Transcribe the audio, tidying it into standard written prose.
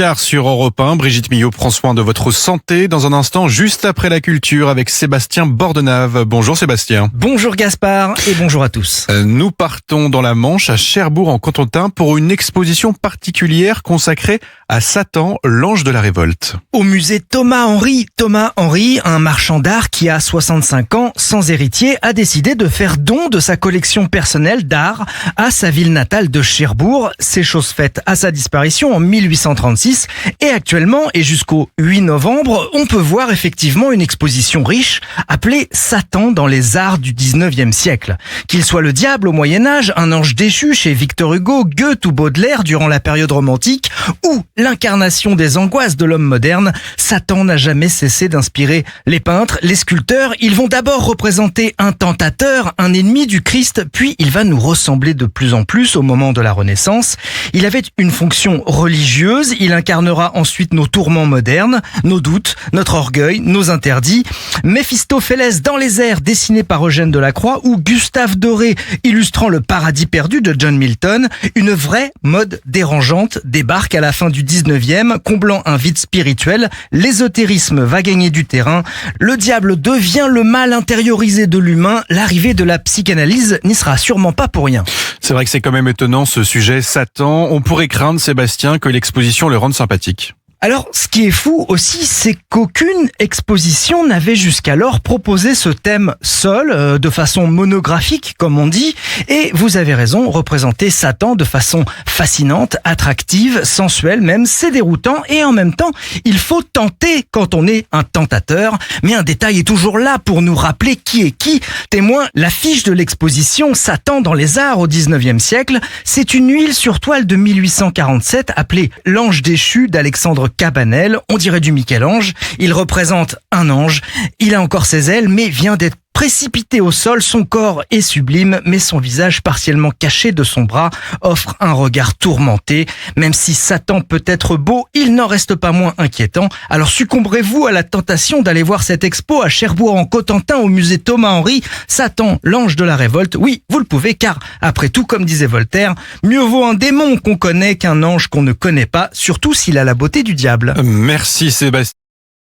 15h15 sur Europe 1. Brigitte Millot prend soin de votre santé dans un instant, juste après la culture, avec Sébastien Bordenave. Bonjour Sébastien. Bonjour Gaspard et bonjour à tous. Nous partons dans la Manche, à Cherbourg en Cotentin, pour une exposition particulière consacrée à Satan, l'ange de la révolte. Au musée Thomas Henry, un marchand d'art qui a 65 ans, sans héritier, a décidé de faire don de sa collection personnelle d'art à sa ville natale de Cherbourg. C'est chose faite à sa disparition en 1836 et actuellement et jusqu'au 8 novembre, on peut voir effectivement une exposition riche appelée Satan dans les arts du 19e siècle. Qu'il soit le diable au Moyen-Âge, un ange déchu chez Victor Hugo, Goethe ou Baudelaire durant la période romantique ou l'incarnation des angoisses de l'homme moderne, Satan n'a jamais cessé d'inspirer les peintres, les sculpteurs. Ils vont d'abord représenter un tentateur, un ennemi du Christ, puis il va nous ressembler de plus en plus au moment de la Renaissance. Il avait une fonction religieuse, il incarnera ensuite nos tourments modernes, nos doutes, notre orgueil, nos interdits. Méphistophélès dans les airs, dessiné par Eugène Delacroix, ou Gustave Doré, illustrant le paradis perdu de John Milton. Une vraie mode dérangeante débarque à la fin du 19e, comblant un vide spirituel. L'ésotérisme va gagner du terrain. Le diable devient le mal intériorisé de l'humain. L'arrivée de la psychanalyse n'y sera sûrement pas pour rien. C'est vrai que c'est quand même étonnant ce sujet Satan. On pourrait craindre, Sébastien, que l'exposition le rende sympathique. Alors, ce qui est fou aussi, c'est qu'aucune exposition n'avait jusqu'alors proposé ce thème seul, de façon monographique, comme on dit. Et vous avez raison, représenter Satan de façon fascinante, attractive, sensuelle même, c'est déroutant. Et en même temps, il faut tenter quand on est un tentateur. Mais un détail est toujours là pour nous rappeler qui est qui. Témoin, l'affiche de l'exposition Satan dans les arts au 19e siècle, c'est une huile sur toile de 1847 appelée L'Ange déchu d'Alexandre Cabanel, on dirait du Michel-Ange. Il représente un ange, il a encore ses ailes mais vient d'être précipité au sol. Son corps est sublime mais son visage partiellement caché de son bras offre un regard tourmenté. Même si Satan peut être beau, il n'en reste pas moins inquiétant. Alors succomberez-vous à la tentation d'aller voir cette expo à Cherbourg en Cotentin au musée Thomas Henry, Satan, l'ange de la révolte? Oui, vous le pouvez car, après tout, comme disait Voltaire, mieux vaut un démon qu'on connaît qu'un ange qu'on ne connaît pas, surtout s'il a la beauté du diable. Merci Sébastien.